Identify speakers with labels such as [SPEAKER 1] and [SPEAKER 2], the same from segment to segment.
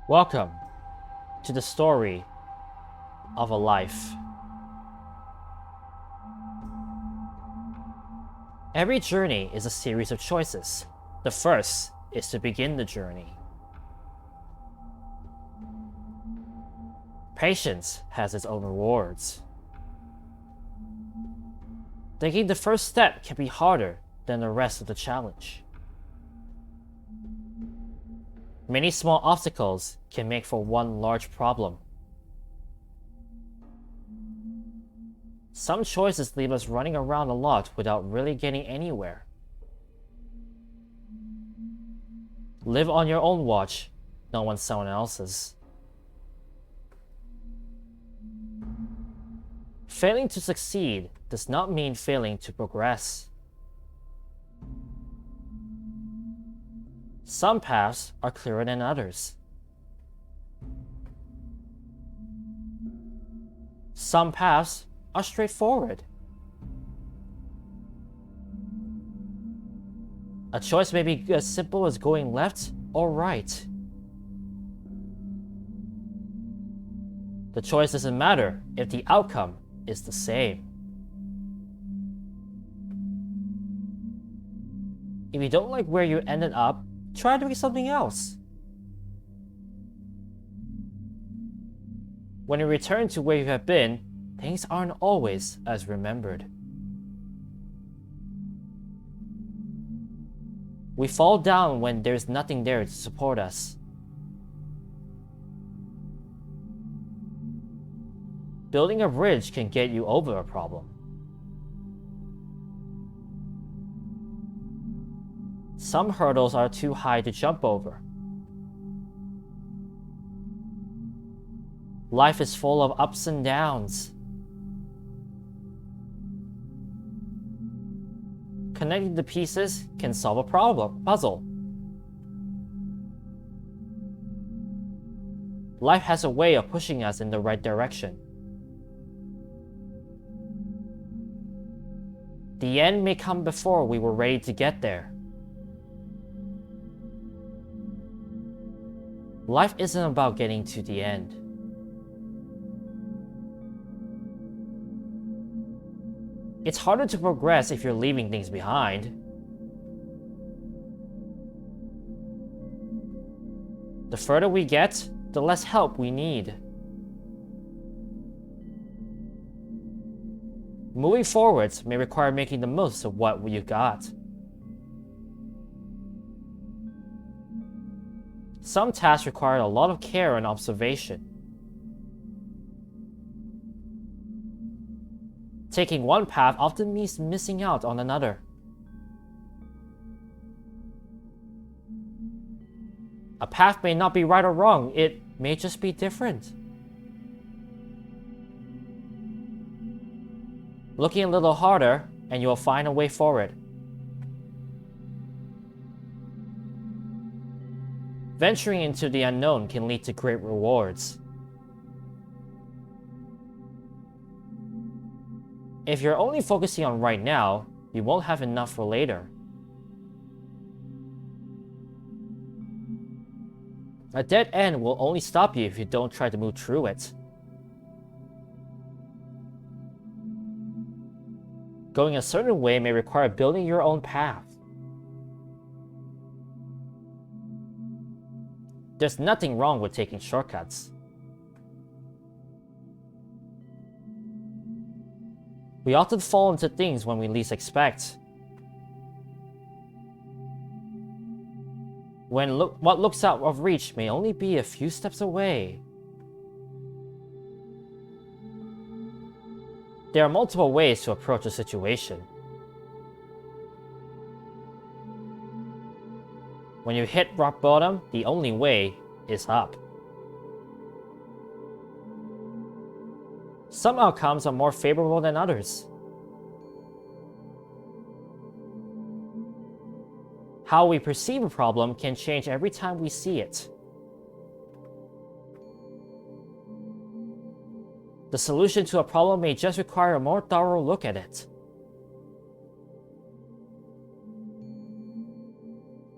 [SPEAKER 1] Welcome to the story of a life. Every journey is a series of choices. The first is to begin the journey. Patience has its own rewards. Taking the first step can be harder than the rest of the challenge. Many small obstacles can make for one large problem. Some choices leave us running around a lot without really getting anywhere. Live on your own watch, not on someone else's. Failing to succeed does not mean failing to progress. Some paths are clearer than others. Some paths are straightforward. A choice may be as simple as going left or right. The choice doesn't matter if the outcome is the same. If you don't like where you ended up, try doing something else. When you return to where you have been, things aren't always as remembered. We fall down when there's nothing there to support us. Building a bridge can get you over a problem. Some hurdles are too high to jump over. Life is full of ups and downs. Connecting the pieces can solve a puzzle. Life has a way of pushing us in the right direction. The end may come before we were ready to get there. Life isn't about getting to the end. It's harder to progress if you're leaving things behind. The further we get, the less help we need. Moving forwards may require making the most of what you got. Some tasks require a lot of care and observation. Taking one path often means missing out on another. A path may not be right or wrong, it may just be different. Looking a little harder, and you'll find a way forward. Venturing into the unknown can lead to great rewards. If you're only focusing on right now, you won't have enough for later. A dead end will only stop you if you don't try to move through it. Going a certain way may require building your own path. There's nothing wrong with taking shortcuts. We often fall into things when we least expect. What looks out of reach may only be a few steps away. There are multiple ways to approach a situation. When you hit rock bottom, the only way is up. Some outcomes are more favorable than others. How we perceive a problem can change every time we see it. The solution to a problem may just require a more thorough look at it.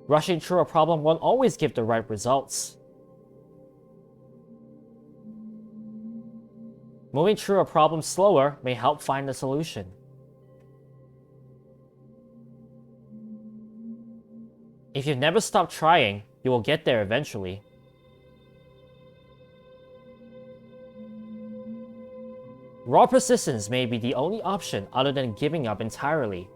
[SPEAKER 1] Rushing through a problem won't always give the right results. Moving through a problem slower may help find the solution. If you've never stopped trying, you will get there eventually. Raw persistence may be the only option other than giving up entirely.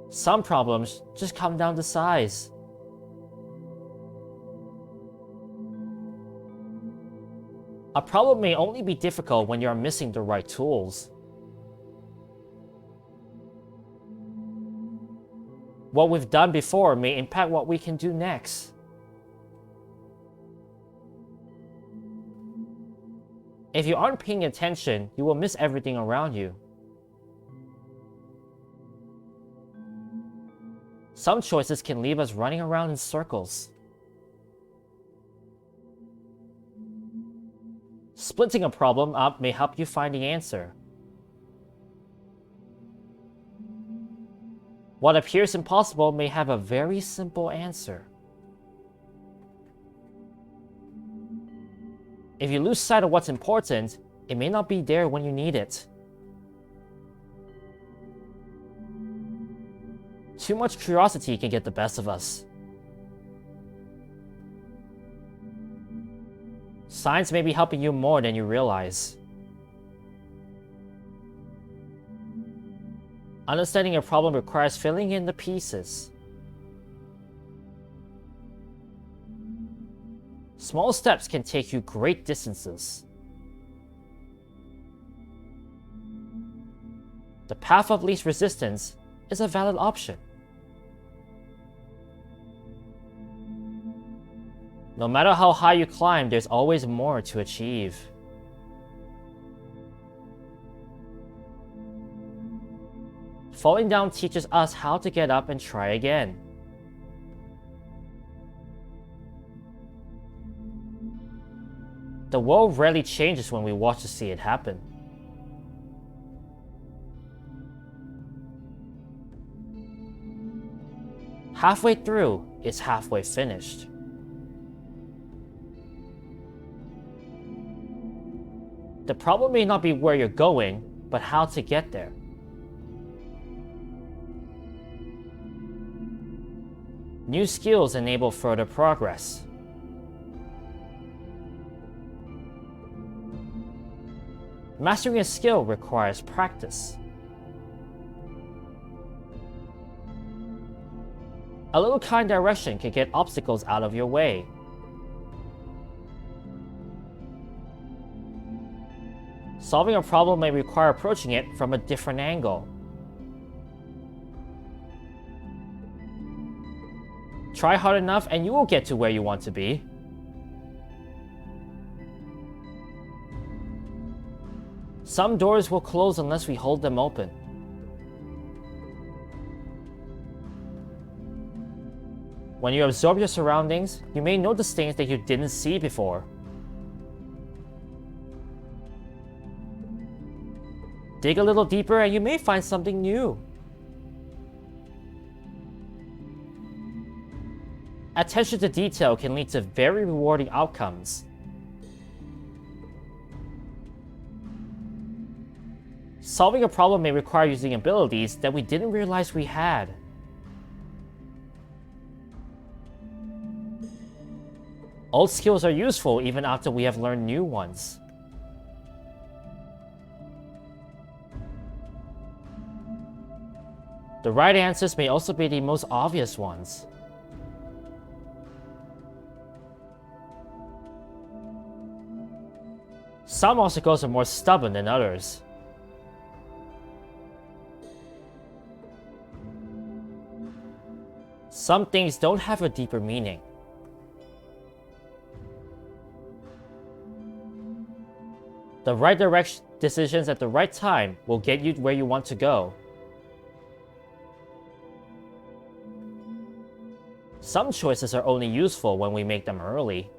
[SPEAKER 1] Some problems just come down to size. A problem may only be difficult when you are missing the right tools. What we've done before may impact what we can do next. If you aren't paying attention, you will miss everything around you. Some choices can leave us running around in circles. Splitting a problem up may help you find the answer. What appears impossible may have a very simple answer. If you lose sight of what's important, it may not be there when you need it. Too much curiosity can get the best of us. Science may be helping you more than you realize. Understanding a problem requires filling in the pieces. Small steps can take you great distances. The path of least resistance is a valid option. No matter how high you climb, there's always more to achieve. Falling down teaches us how to get up and try again. The world rarely changes when we watch to see it happen. Halfway through is halfway finished. The problem may not be where you're going, but how to get there. New skills enable further progress. Mastering a skill requires practice. A little kind direction can get obstacles out of your way. Solving a problem may require approaching it from a different angle. Try hard enough and you will get to where you want to be. Some doors will close unless we hold them open. When you absorb your surroundings, you may notice things that you didn't see before. Dig a little deeper and you may find something new. Attention to detail can lead to very rewarding outcomes. Solving a problem may require using abilities that we didn't realize we had. Old skills are useful even after we have learned new ones. The right answers may also be the most obvious ones. Some obstacles are more stubborn than others. Some things don't have a deeper meaning. The right direction decisions at the right time will get you where you want to go. Some choices are only useful when we make them early.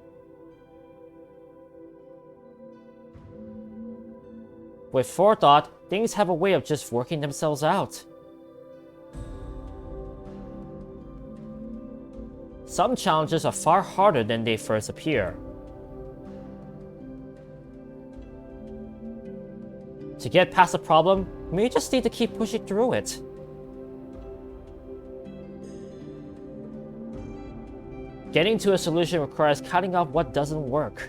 [SPEAKER 1] With forethought, things have a way of just working themselves out. Some challenges are far harder than they first appear. get past a problem, you may just need to keep pushing through it. Getting to a solution requires cutting off what doesn't work.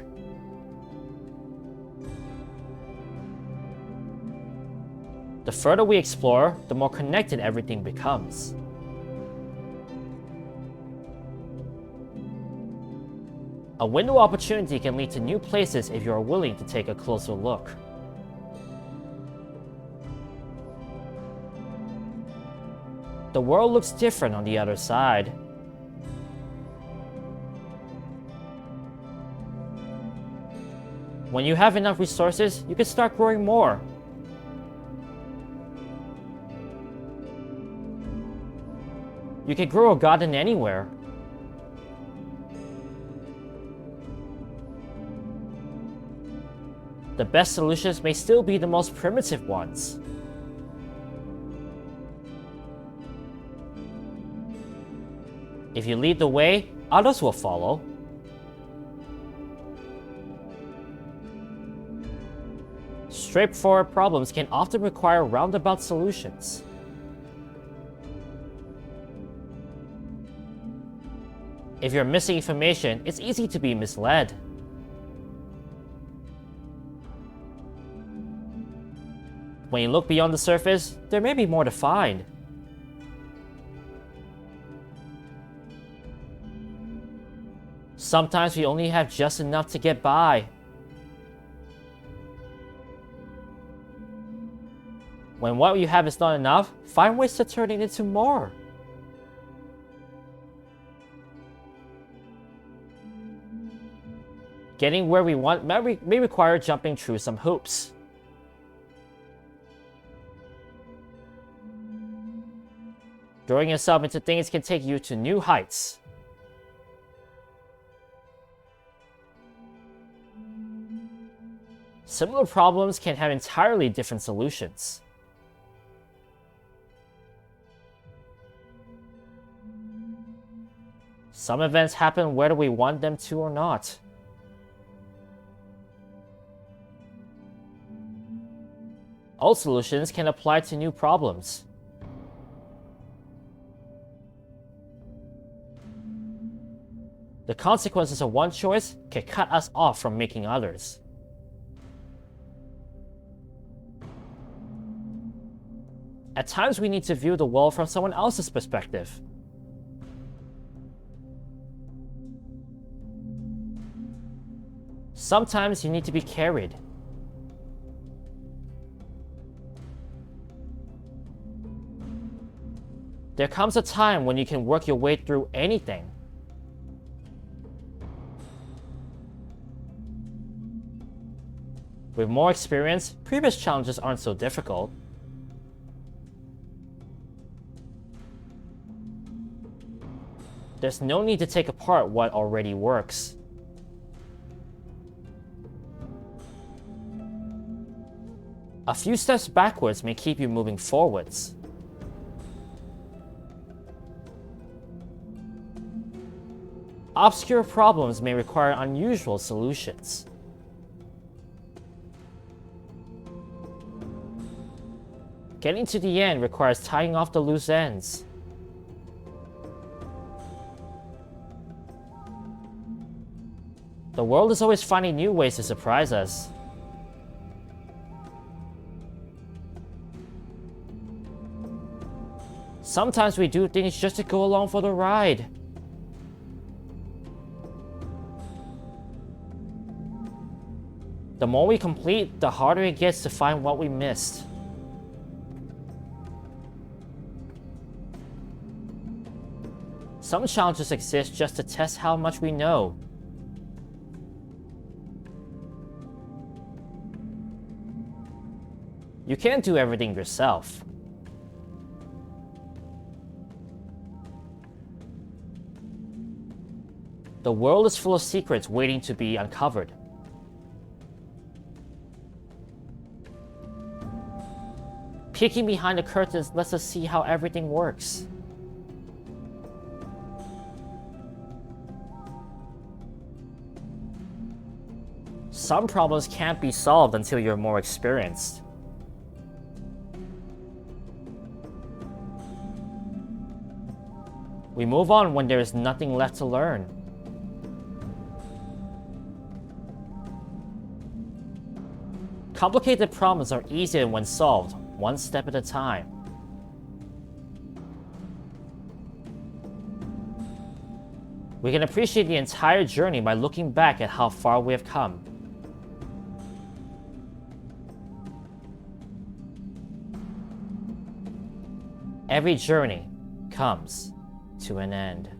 [SPEAKER 1] The further we explore, the more connected everything becomes. A window of opportunity can lead to new places if you are willing to take a closer look. The world looks different on the other side. When you have enough resources, you can start growing more. You can grow a garden anywhere. The best solutions may still be the most primitive ones. If you lead the way, others will follow. Straightforward problems can often require roundabout solutions. If you're missing information, it's easy to be misled. When you look beyond the surface, there may be more to find. Sometimes we only have just enough to get by. When what you have is not enough, find ways to turn it into more. Getting where we want may require jumping through some hoops. Throwing yourself into things can take you to new heights. Similar problems can have entirely different solutions. Some events happen whether we want them to or not. Old solutions can apply to new problems. The consequences of one choice can cut us off from making others. At times, we need to view the world from someone else's perspective. Sometimes you need to be carried. There comes a time when you can work your way through anything. With more experience, previous challenges aren't so difficult. There's no need to take apart what already works. A few steps backwards may keep you moving forwards. Obscure problems may require unusual solutions. Getting to the end requires tying off the loose ends. The world is always finding new ways to surprise us. Sometimes we do things just to go along for the ride. The more we complete, the harder it gets to find what we missed. Some challenges exist just to test how much we know. You can't do everything yourself. The world is full of secrets waiting to be uncovered. Peeking behind the curtains lets us see how everything works. Some problems can't be solved until you're more experienced. We move on when there is nothing left to learn. Complicated problems are easier when solved, one step at a time. We can appreciate the entire journey by looking back at how far we have come. Every journey comes to an end.